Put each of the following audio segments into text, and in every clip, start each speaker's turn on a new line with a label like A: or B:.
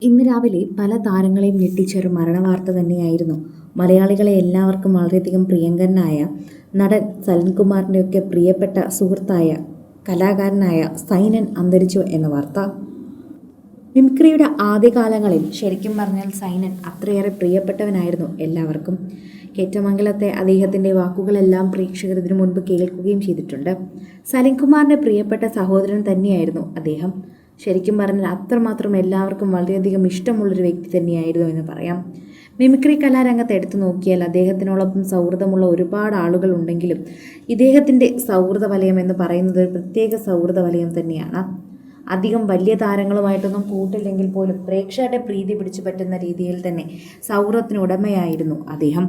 A: ഇന്ന് രാവിലെ പല താരങ്ങളെയും ഞെട്ടിച്ചൊരു മരണവാർത്ത തന്നെയായിരുന്നു. മലയാളികളെ എല്ലാവർക്കും വളരെയധികം പ്രിയങ്കരനായ നടൻ സലൻകുമാറിൻ്റെയൊക്കെ പ്രിയപ്പെട്ട സുഹൃത്തായ കലാകാരനായ സൈനൻ അന്തരിച്ചു എന്ന വാർത്ത. മിമിക്രിയുടെ ആദ്യകാലങ്ങളിൽ ശരിക്കും പറഞ്ഞാൽ സൈനൻ അത്രയേറെ പ്രിയപ്പെട്ടവനായിരുന്നു എല്ലാവർക്കും. കേറ്റമംഗലത്തെ അദ്ദേഹത്തിൻ്റെ വാക്കുകളെല്ലാം പ്രേക്ഷകർ ഇതിനു മുൻപ് കേൾക്കുകയും ചെയ്തിട്ടുണ്ട്. സലൻകുമാറിൻ്റെ പ്രിയപ്പെട്ട സഹോദരൻ തന്നെയായിരുന്നു അദ്ദേഹം. ശരിക്കും പറഞ്ഞാൽ അത്രമാത്രം എല്ലാവർക്കും വളരെയധികം ഇഷ്ടമുള്ളൊരു വ്യക്തി തന്നെയായിരുന്നു എന്ന് പറയാം. മിമിക്രി കലാരംഗത്ത് എടുത്തു നോക്കിയാൽ അദ്ദേഹത്തിനോടൊപ്പം സൗഹൃദമുള്ള ഒരുപാട് ആളുകൾ ഉണ്ടെങ്കിലും ഇദ്ദേഹത്തിൻ്റെ സൗഹൃദ വലയം എന്ന് പറയുന്നത് ഒരു പ്രത്യേക സൗഹൃദ വലയം തന്നെയാണ്. അധികം വലിയ താരങ്ങളുമായിട്ടൊന്നും കൂട്ടില്ലെങ്കിൽ പോലും പ്രേക്ഷകരുടെ പ്രീതി പിടിച്ചു പറ്റുന്ന രീതിയിൽ തന്നെ സൗഹൃദത്തിനുടമയായിരുന്നു അദ്ദേഹം.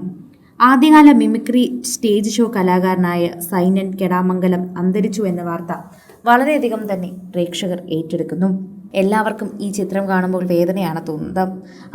A: ആദ്യകാല മിമിക്രി സ്റ്റേജ് ഷോ കലാകാരനായ സൈനൻ കെടാമംഗലം അന്തരിച്ചു എന്ന വാർത്ത വളരെയധികം തന്നെ പ്രേക്ഷകർ ഏറ്റെടുക്കുന്നു. എല്ലാവർക്കും ഈ ചിത്രം കാണുമ്പോൾ വേദനയാണ് തോന്നുന്നത്.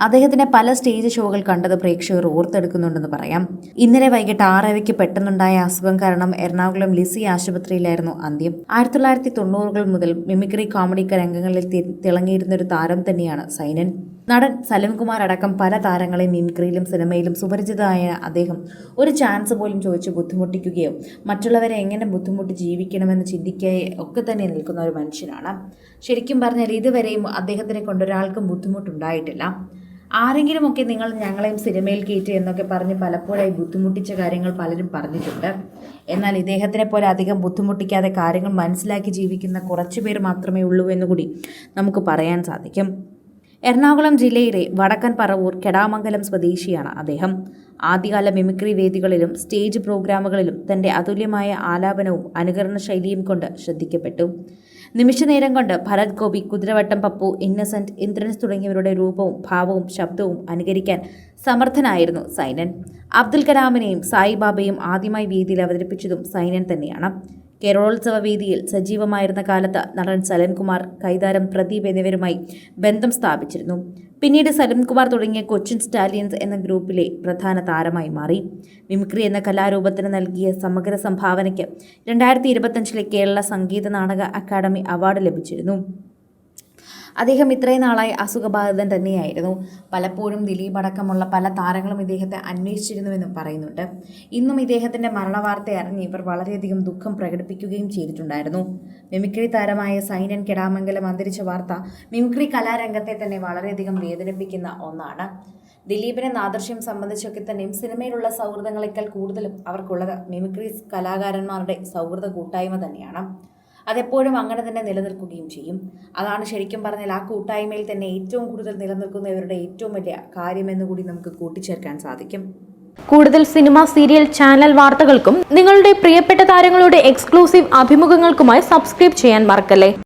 A: അദ്ദേഹത്തിൻ്റെ പല സ്റ്റേജ് ഷോകൾ കണ്ടത് പ്രേക്ഷകർ ഓർത്തെടുക്കുന്നുണ്ടെന്ന് പറയാം. ഇന്നലെ വൈകിട്ട് 6:30 പെട്ടെന്നുണ്ടായ അസുഖം കാരണം എറണാകുളം ലിസി ആശുപത്രിയിലായിരുന്നു അന്ത്യം. 1990-കൾ മുതൽ മിമിക്രി കോമഡി രംഗങ്ങളിൽ തിളങ്ങിയിരുന്നൊരു താരം തന്നെയാണ് സൈനൻ. നടൻ സലൻകുമാർ അടക്കം പല താരങ്ങളെയും മിമിക്രിയിലും സിനിമയിലും സുപരിചിതമായ അദ്ദേഹം ഒരു ചാൻസ് പോലും ചോദിച്ച് ബുദ്ധിമുട്ടിക്കുകയോ മറ്റുള്ളവരെ എങ്ങനെ ബുദ്ധിമുട്ടി ജീവിക്കണമെന്ന് ചിന്തിക്കുകയോ ഒക്കെ തന്നെ നിൽക്കുന്ന ഒരു മനുഷ്യനാണ്. ശരിക്കും പറഞ്ഞാൽ ഇതുവരെയും അദ്ദേഹത്തിനെ കൊണ്ടൊരാൾക്കും ബുദ്ധിമുട്ടുണ്ടായിട്ടില്ല. ആരെങ്കിലുമൊക്കെ നിങ്ങൾ ഞങ്ങളെയും സിനിമയിൽ കയറ്റി എന്നൊക്കെ പറഞ്ഞ് പലപ്പോഴായി ബുദ്ധിമുട്ടിച്ച കാര്യങ്ങൾ പലരും പറഞ്ഞിട്ടുണ്ട്. എന്നാൽ ഇദ്ദേഹത്തിനെ പോലെ അധികം ബുദ്ധിമുട്ടിക്കാതെ കാര്യങ്ങൾ മനസ്സിലാക്കി ജീവിക്കുന്ന കുറച്ചു പേർ മാത്രമേ ഉള്ളൂ എന്നുകൂടി നമുക്ക് പറയാൻ സാധിക്കും. എറണാകുളം ജില്ലയിലെ വടക്കൻ പറവൂർ കെടാമംഗലം സ്വദേശിയാണ് അദ്ദേഹം. ആദ്യകാല മിമിക്രി വേദികളിലും സ്റ്റേജ് പ്രോഗ്രാമുകളിലും തൻ്റെ അതുല്യമായ ആലാപനവും അനുകരണ ശൈലിയും കൊണ്ട് ശ്രദ്ധിക്കപ്പെട്ടു. നിമിഷനേരം കൊണ്ട് ഭരത് ഗോപി, കുതിരവട്ടം പപ്പു, ഇന്നസെന്റ്, ഇന്ദ്രൻസ് തുടങ്ങിയവരുടെ രൂപവും ഭാവവും ശബ്ദവും അനുകരിക്കാൻ സമർത്ഥനായിരുന്നു സൈനൻ. അബ്ദുൽ കലാമിനെയും സായിബാബയും ആദ്യമായി വേദിയിൽ അവതരിപ്പിച്ചതും സൈനൻ തന്നെയാണ്. കേരളോത്സവ വേദിയിൽ സജീവമായിരുന്ന കാലത്ത് നടൻ സലൻകുമാർ, കൈതാരം പ്രദീപ് എന്നിവരുമായി ബന്ധം സ്ഥാപിച്ചിരുന്നു. പിന്നീട് സലൻകുമാർ തുടങ്ങിയ കൊച്ചിൻ സ്റ്റാലിയൻസ് എന്ന ഗ്രൂപ്പിലെ പ്രധാന താരമായി മാറി. മിമിക്രി എന്ന കലാരൂപത്തിന് നൽകിയ സമഗ്ര സംഭാവനയ്ക്ക് 2025 കേരള സംഗീത നാടക അക്കാദമി അവാർഡ് ലഭിച്ചിരുന്നു. അദ്ദേഹം ഇത്രയും നാളായി അസുഖബാധിതൻ തന്നെയായിരുന്നു. പലപ്പോഴും ദിലീപ് അടക്കമുള്ള പല താരങ്ങളും ഇദ്ദേഹത്തെ അന്വേഷിച്ചിരുന്നുവെന്നും പറയുന്നുണ്ട്. ഇന്നും ഇദ്ദേഹത്തിൻ്റെ മരണവാർത്ത അറിഞ്ഞ് ഇവർ വളരെയധികം ദുഃഖം പ്രകടിപ്പിക്കുകയും ചെയ്തിട്ടുണ്ടായിരുന്നു. മിമിക്രി താരമായ സൈനൻ കെടാമംഗലം അന്തരിച്ച വാർത്ത മിമിക്രി കലാരംഗത്തെ തന്നെ വളരെയധികം വേദനിപ്പിക്കുന്ന ഒന്നാണ്. ദിലീപിനെ നാദൃശ്യം സംബന്ധിച്ചൊക്കെ തന്നെയും സിനിമയിലുള്ള സൗഹൃദങ്ങളെക്കാൾ കൂടുതലും അവർക്കുള്ളത് മിമിക്രി കലാകാരന്മാരുടെ സൗഹൃദ കൂട്ടായ്മ തന്നെയാണ്. അതെപ്പോഴും അങ്ങനെ തന്നെ നിലനിൽക്കുകയും ചെയ്യും. അതാണ് ശരിക്കും പറഞ്ഞാൽ ആ കൂട്ടായ്മയിൽ തന്നെ ഏറ്റവും കൂടുതൽ നിലനിൽക്കുന്നവരുടെ ഏറ്റവും വലിയ കാര്യമെന്ന് കൂടി നമുക്ക് കൂട്ടിച്ചേർക്കാൻ സാധിക്കും.
B: കൂടുതൽ സിനിമ, സീരിയൽ, ചാനൽ വാർത്തകൾക്കും നിങ്ങളുടെ പ്രിയപ്പെട്ട താരങ്ങളുടെ എക്സ്ക്ലൂസീവ് അഭിമുഖങ്ങൾക്കുമായി സബ്സ്ക്രൈബ് ചെയ്യാൻ മറക്കല്ലേ.